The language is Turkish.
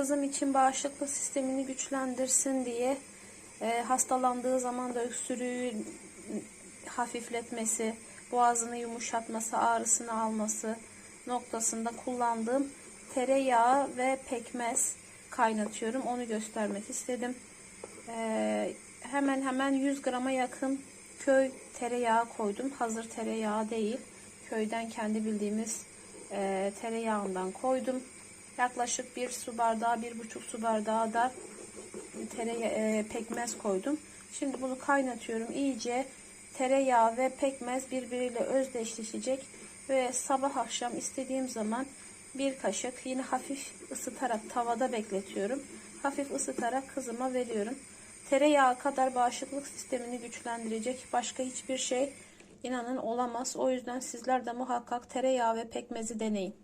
Kızım için bağışıklık sistemini güçlendirsin diye hastalandığı zaman da öksürüğü hafifletmesi, boğazını yumuşatması, ağrısını alması noktasında kullandığım tereyağı ve pekmez kaynatıyorum. Onu göstermek istedim. Hemen hemen 100 grama yakın köy tereyağı koydum. Hazır tereyağı değil. Köyden kendi bildiğimiz tereyağından koydum. Yaklaşık 1 su bardağı, 1,5 su bardağı da pekmez koydum. Şimdi bunu kaynatıyorum. İyice tereyağı ve pekmez birbiriyle özdeşleşecek ve sabah akşam istediğim zaman bir kaşık yine hafif ısıtarak tavada bekletiyorum. Hafif ısıtarak kızıma veriyorum. Tereyağı kadar bağışıklık sistemini güçlendirecek başka hiçbir şey inanın olamaz. O yüzden sizler de muhakkak tereyağı ve pekmezi deneyin.